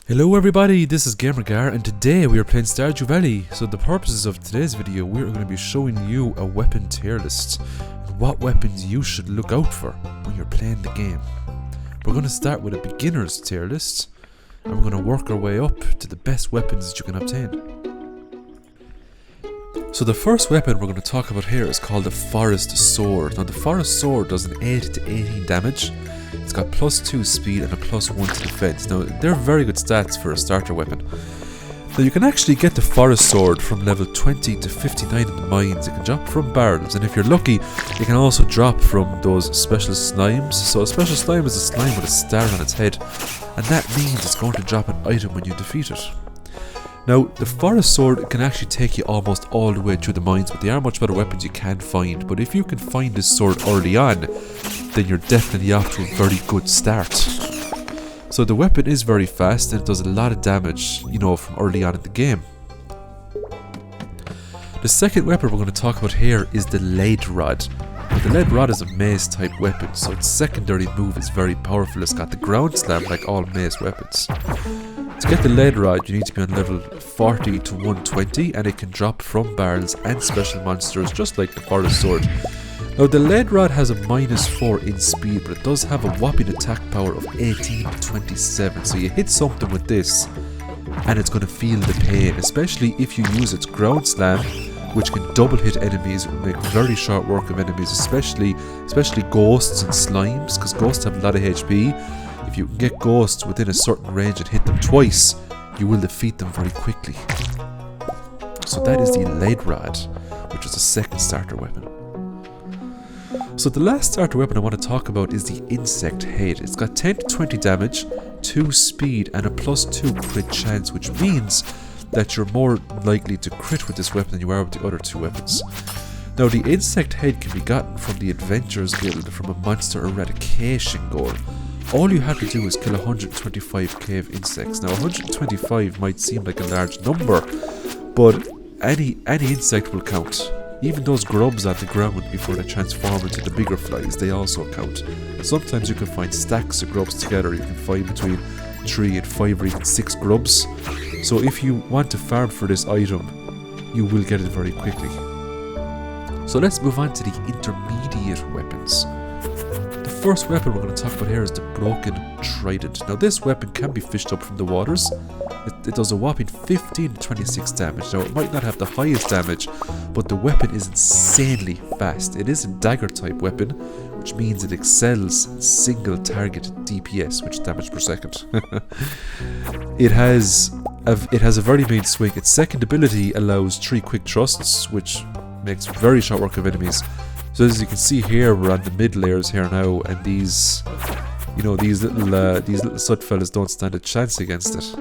Hello everybody, this is GamerGar and today we are playing Stardew Valley. So the purposes of today's video, we're going to be showing you a weapon tier list and what weapons you should look out for when you're playing the game. We're going to start with a beginner's tier list and we're going to work our way up to the best weapons that you can obtain. So the first weapon we're going to talk about here is called the Forest Sword. Now the Forest Sword does an 8 to 18 damage. It's got +2 speed and a +1 to defense. Now they're very good stats for a starter weapon. Now you can actually get the Forest Sword from level 20 to 59 in the mines. It can drop from barrels, and if you're lucky you can also drop from those special slimes. So a special slime is a slime with a star on its head, and that means it's going to drop an item when you defeat it. Now, the Forest Sword can actually take you almost all the way through the mines, but they are much better weapons you can find. But if you can find this sword early on, then you're definitely off to a very good start. So the weapon is very fast and it does a lot of damage, you know, from early on in the game. The second weapon we're going to talk about here is the Lead Rod. Now, the Lead Rod is a mace type weapon, so its secondary move is very powerful. It's got the ground slam like all mace weapons. To get the Lead Rod, you need to be on level 40 to 120, and it can drop from barrels and special monsters just like the Forest Sword. Now the Lead Rod has a -4 in speed, but it does have a whopping attack power of 18 to 27, so you hit something with this and it's going to feel the pain, especially if you use its ground slam, which can double hit enemies and make very short work of enemies, especially ghosts and slimes, because ghosts have a lot of HP. If you can get ghosts within a certain range and hit them twice, you will defeat them very quickly. So that is the Lead Rod, which is the second starter weapon. So the last starter weapon I want to talk about is the Insect Head. It's got 10 to 20 damage, 2 speed and a +2 crit chance, which means that you're more likely to crit with this weapon than you are with the other two weapons. Now the Insect Head can be gotten from the Adventurers Guild from a monster eradication goal. All you have to do is kill 125 cave insects. Now 125 might seem like a large number, but any insect will count. Even those grubs on the ground before they transform into the bigger flies, they also count. And sometimes you can find stacks of grubs together. You can find between 3 and 5 or even 6 grubs. So if you want to farm for this item, you will get it very quickly. So let's move on to the intermediate weapons. The first weapon we're going to talk about here is the Broken Trident. Now this weapon can be fished up from the waters. It does a whopping 15 to 26 damage. Now it might not have the highest damage, but the weapon is insanely fast. It is a dagger type weapon, which means it excels in single target DPS, which is damage per second. It has a very main swing. Its second ability allows 3 quick thrusts, which makes very short work of enemies. So as you can see here, we're on the mid layers here now, and these little soot fellas don't stand a chance against it.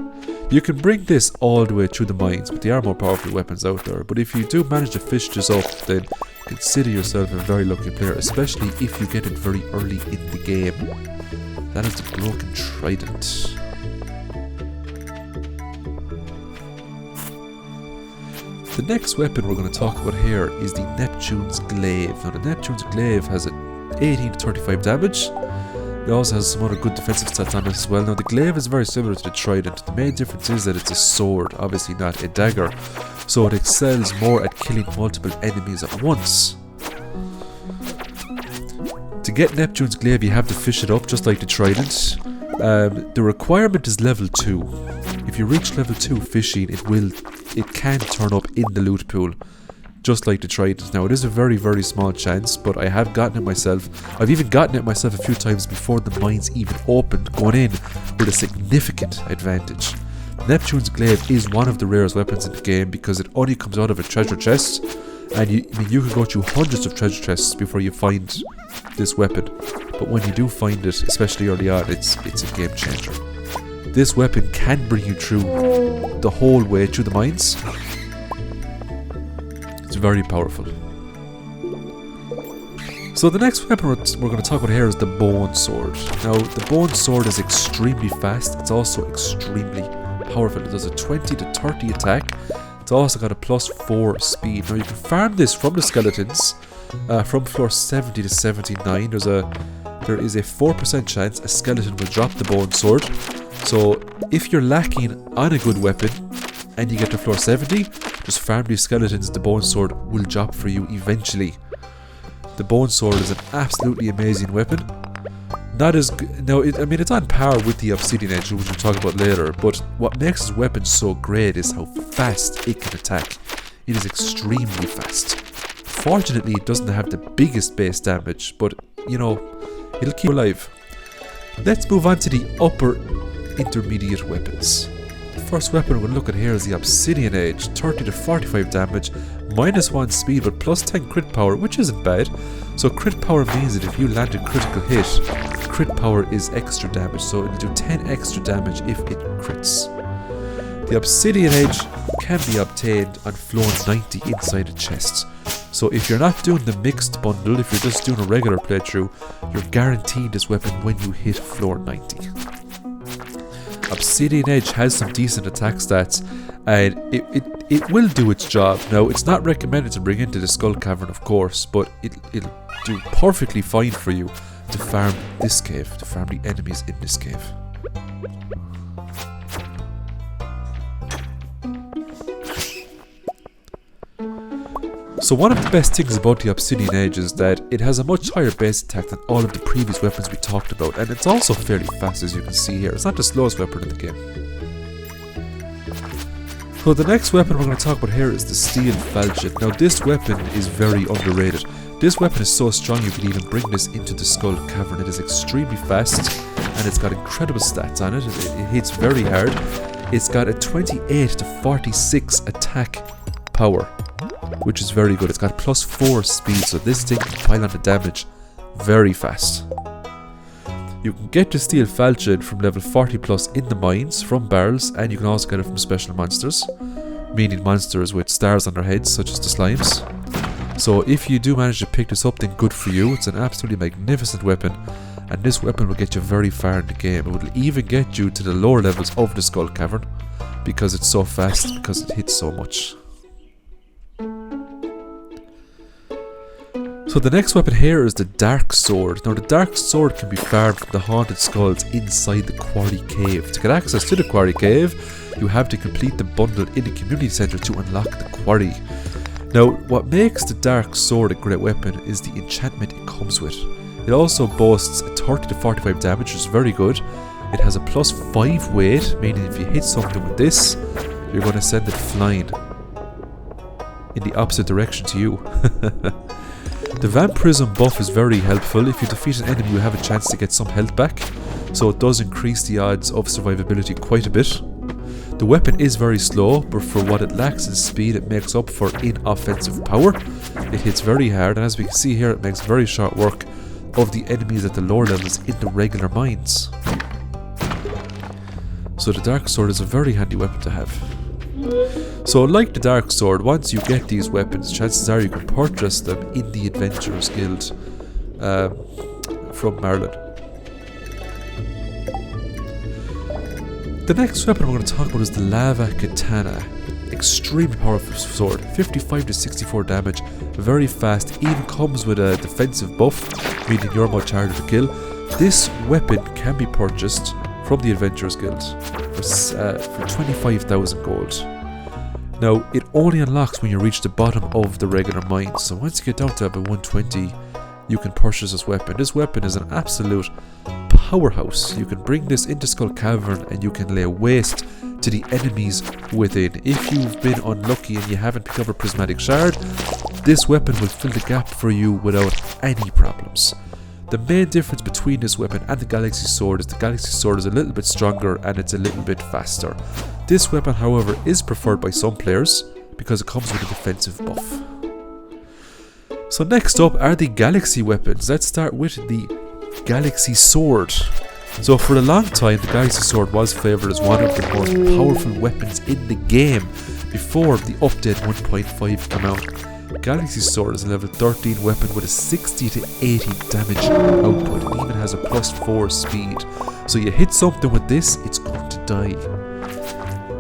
You can bring this all the way through the mines, but there are more powerful weapons out there. But if you do manage to fish this up, then consider yourself a very lucky player, especially if you get it very early in the game. That is the Broken Trident. The next weapon we're going to talk about here is the Neptunes Glaive. Now the Neptunes Glaive has a 18 to 35 damage. It also has some other good defensive stats on it as well. Now the Glaive is very similar to the Trident. The main difference is that it's a sword, obviously not a dagger. So it excels more at killing multiple enemies at once. To get Neptune's Glaive you have to fish it up just like the Trident. The requirement is level 2. If you reach level 2 fishing, it can turn up in the loot pool, just like the Trident. Now it is a very, very small chance, but I have gotten it myself. I've even gotten it myself a few times before the mines even opened, going in with a significant advantage. Neptune's Glaive is one of the rarest weapons in the game because it only comes out of a treasure chest, and you can go through hundreds of treasure chests before you find this weapon. But when you do find it, especially early on, it's a game changer. This weapon can bring you through the whole way through the mines. It's very powerful. So the next weapon we're going to talk about here is the Bone Sword. Now the Bone Sword is extremely fast. It's also extremely powerful. It does a 20 to 30 attack. It's also got a +4 speed. Now you can farm this from the skeletons from floor 70 to 79. There is a 4% chance a skeleton will drop the Bone Sword. So if you're lacking on a good weapon and you get to floor 70, just farm these skeletons, the bone sword will drop for you eventually. The bone sword is an absolutely amazing weapon. Not as good, no, I mean it's on par with the Obsidian Edge, which we'll talk about later, but what makes this weapon so great is how fast it can attack. It is extremely fast. Fortunately, it doesn't have the biggest base damage, but you know, it'll keep you alive. Let's move on to the upper intermediate weapons. The first weapon we're going to look at here is the Obsidian Edge, 30 to 45 damage, -1 speed but plus 10 crit power, which isn't bad. So crit power means that if you land a critical hit, crit power is extra damage, so it'll do 10 extra damage if it crits. The Obsidian Edge can be obtained on floor 90 inside a chest. So if you're not doing the mixed bundle, if you're just doing a regular playthrough, you're guaranteed this weapon when you hit floor 90. Obsidian Edge has some decent attack stats, and it will do its job. Now, it's not recommended to bring into the Skull Cavern, of course, but it'll do perfectly fine for you to farm this cave, to farm the enemies in this cave. So one of the best things about the Obsidian Edge is that it has a much higher base attack than all of the previous weapons we talked about, and it's also fairly fast, as you can see here. It's not the slowest weapon in the game. So the next weapon we're going to talk about here is the Steel Falchion. Now this weapon is very underrated. This weapon is so strong you could even bring this into the Skull Cavern. It is extremely fast and it's got incredible stats on it. It hits very hard. It's got a 28 to 46 attack power, which is very good. It's got +4 speed, so this thing can pile on the damage very fast. You can get the Steel Falchion from level 40 plus in the mines from barrels, and you can also get it from special monsters, meaning monsters with stars on their heads, such as the slimes. So if you do manage to pick this up, then good for you. It's an absolutely magnificent weapon, and this weapon will get you very far in the game. It will even get you to the lower levels of the Skull Cavern, because it's so fast, because it hits so much. So the next weapon here is the Dark Sword. Now the Dark Sword can be farmed from the Haunted Skulls inside the Quarry Cave. To get access to the Quarry Cave, you have to complete the bundle in the community centre to unlock the quarry. Now what makes the Dark Sword a great weapon is the enchantment it comes with. It also boasts a 30 to 45 damage, which is very good. It has a +5 weight, meaning if you hit something with this, you're going to send it flying in the opposite direction to you. The Vampirism buff is very helpful. If you defeat an enemy, you have a chance to get some health back, so it does increase the odds of survivability quite a bit. The weapon is very slow, but for what it lacks in speed, it makes up for in offensive power. It hits very hard, and as we can see here, it makes very short work of the enemies at the lower levels in the regular mines. So the Dark Sword is a very handy weapon to have. So like the Dark Sword, once you get these weapons, chances are you can purchase them in the Adventurers Guild from Maryland. The next weapon we're going to talk about is the Lava Katana. Extremely powerful sword, 55 to 64 damage, very fast, even comes with a defensive buff, meaning you're much harder to kill. This weapon can be purchased from the Adventurers Guild for 25,000 gold. Now, it only unlocks when you reach the bottom of the regular mines, so once you get down to about 120, you can purchase this weapon. This weapon is an absolute powerhouse. You can bring this into Skull Cavern and you can lay waste to the enemies within. If you've been unlucky and you haven't picked up a Prismatic Shard, this weapon will fill the gap for you without any problems. The main difference between this weapon and the Galaxy Sword is the Galaxy Sword is a little bit stronger and it's a little bit faster. This weapon, however, is preferred by some players because it comes with a defensive buff. So next up are the Galaxy weapons. Let's start with the Galaxy Sword. So for a long time, the Galaxy Sword was favoured as one of the most powerful weapons in the game before the update 1.5 came out. Galaxy Sword is a level 13 weapon with a 60 to 80 damage output. It even has a +4 speed. So you hit something with this, it's going to die.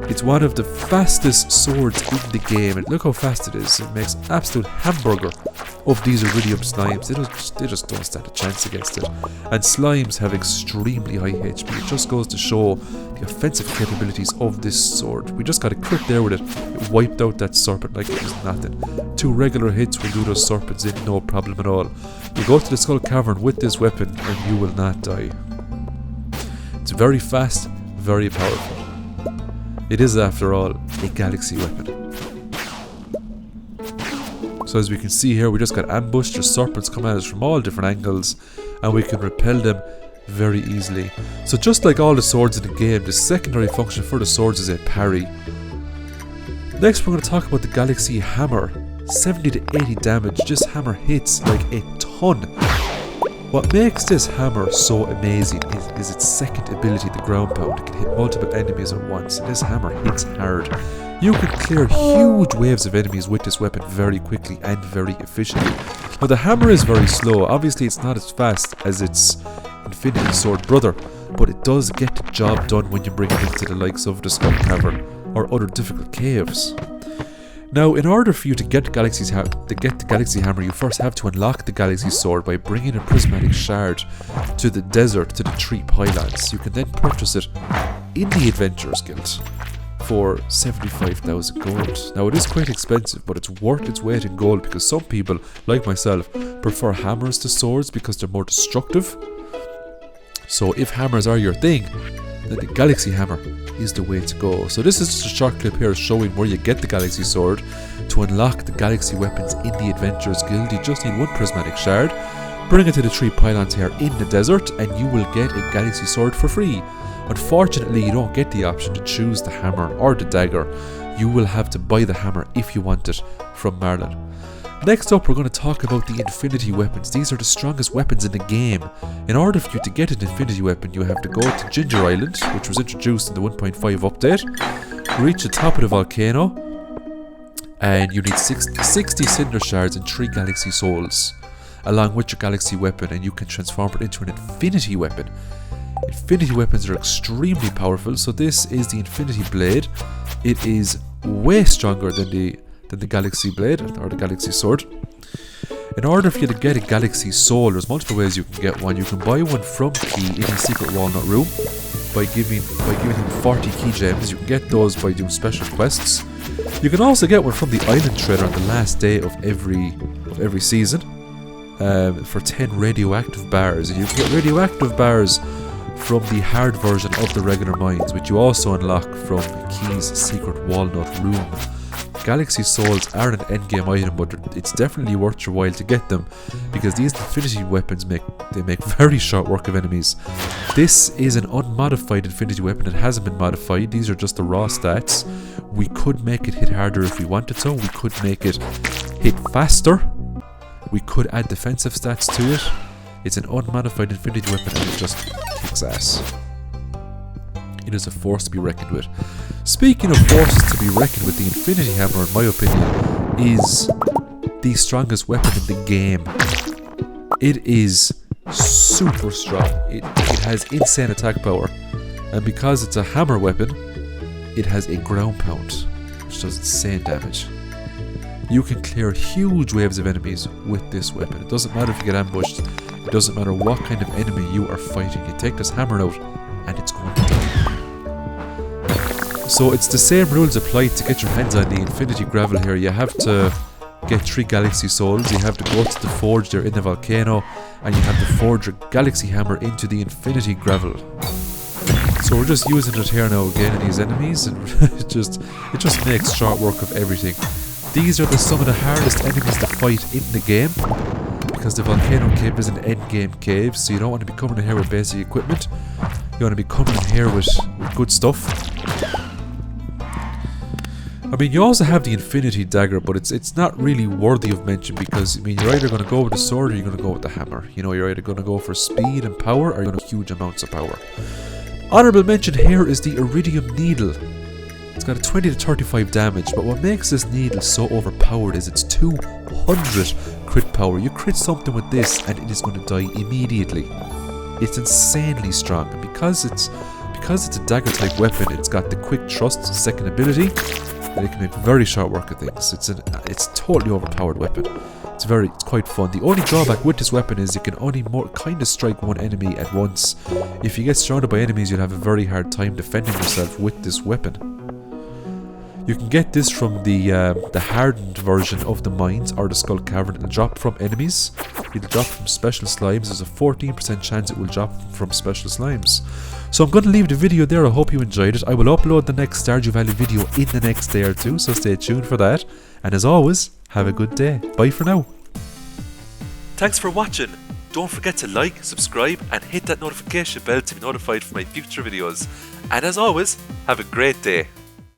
It's one of the fastest swords in the game, and look how fast it is. It makes an absolute hamburger of these Iridium slimes. They just don't stand a chance against it. And slimes have extremely high HP. It just goes to show the offensive capabilities of this sword. We just got a crit there with it. It wiped out that serpent like it was nothing. 2 regular hits will do those serpents in, no problem at all. You go to the Skull Cavern with this weapon and you will not die. It's very fast, very powerful. It is, after all, a galaxy weapon. So as we can see here, we just got ambushed. The serpents come at us from all different angles, and we can repel them very easily. So just like all the swords in the game, the secondary function for the swords is a parry. Next we're going to talk about the Galaxy Hammer. 70 to 80 damage. This hammer hits like a ton. What makes this hammer so amazing is its second ability, the ground pound. It can hit multiple enemies at once. This hammer hits hard. You can clear huge waves of enemies with this weapon very quickly and very efficiently. Now the hammer is very slow. Obviously it's not as fast as its Infinity Sword brother, but it does get the job done when you bring it into the likes of the Skull Cavern or other difficult caves. Now, in order for you to get the Galaxy Hammer, you first have to unlock the Galaxy Sword by bringing a prismatic shard to the desert, to the Tree Pylons. You can then purchase it in the Adventurers Guild for 75,000 gold. Now, it is quite expensive, but it's worth its weight in gold because some people, like myself, prefer hammers to swords because they're more destructive. So if hammers are your thing, then the Galaxy Hammer is the way to go. So this is just a short clip here showing where you get the Galaxy Sword. To unlock the Galaxy weapons in the Adventurers Guild, you just need 1 prismatic shard. Bring it to the Tree Pylons here in the desert and you will get a Galaxy Sword for free. Unfortunately, you don't get the option to choose the hammer or the dagger. You will have to buy the hammer if you want it from Marlin. Next up, we're going to talk about the Infinity Weapons. These are the strongest weapons in the game. In order for you to get an Infinity Weapon, you have to go to Ginger Island, which was introduced in the 1.5 update, reach the top of the volcano, and you need 60 Cinder Shards and 3 Galaxy Souls, along with your Galaxy Weapon, and you can transform it into an Infinity Weapon. Infinity Weapons are extremely powerful, so this is the Infinity Blade. It is way stronger than the Galaxy Blade, or the Galaxy Sword. In order for you to get a Galaxy Soul, there's multiple ways you can get one. You can buy one from Key in the Secret Walnut Room by giving him 40 key gems. You can get those by doing special quests. You can also get one from the Island Trader on the last day of every season for 10 radioactive bars. And you can get radioactive bars from the hard version of the regular mines, which you also unlock from Key's Secret Walnut Room. Galaxy Souls are an endgame item, but it's definitely worth your while to get them because these Infinity Weapons make very short work of enemies. This is an unmodified Infinity Weapon. It hasn't been modified. These are just the raw stats. We could make it hit harder if we wanted to. We could make it hit faster. We could add defensive stats to it. It's an unmodified Infinity Weapon and it just kicks ass. It is a force to be reckoned with. Speaking of forces to be reckoned with, the Infinity Hammer, in my opinion, is the strongest weapon in the game. It is super strong. It has insane attack power. And because it's a hammer weapon, it has a ground pound, which does insane damage. You can clear huge waves of enemies with this weapon. It doesn't matter if you get ambushed. It doesn't matter what kind of enemy you are fighting. You take this hammer out, and it's going to die. So it's the same rules applied to get your hands on the Infinity Gravel here. You have to get 3 Galaxy Souls, you have to go to the forge there in the volcano, and you have to forge a Galaxy Hammer into the Infinity Gravel. So we're just using it here now again in these enemies, and it just makes short work of everything. These are some of the hardest enemies to fight in the game, because the volcano cave is an endgame cave, so you don't want to be coming in here with basic equipment. You want to be coming in here with good stuff. I mean, you also have the Infinity Dagger, but it's not really worthy of mention because, I mean, you're either going to go with the sword or you're going to go with the hammer. You know, you're either going to go for speed and power or you're going to huge amounts of power. Honorable mention here is the Iridium Needle. It's got a 20 to 35 damage, but what makes this needle so overpowered is its 200 crit power. You crit something with this and it is going to die immediately. It's insanely strong, and because because it's a dagger type weapon, it's got the quick thrust second ability, and it can make very short work of things. It's a totally overpowered weapon. It's quite fun. The only drawback with this weapon is you can only kind of strike one enemy at once. If you get surrounded by enemies, you'll have a very hard time defending yourself with this weapon. You can get this from the hardened version of the mines or the skull cavern. It'll drop from enemies. It'll drop from special slimes. There's a 14% chance it will drop from special slimes. So I'm going to leave the video there. I hope you enjoyed it. I will upload the next Stardew Valley video in the next day or two, so stay tuned for that. And as always, have a good day. Bye for now. Thanks for watching. Don't forget to like, subscribe and hit that notification bell to be notified for my future videos. And as always, have a great day.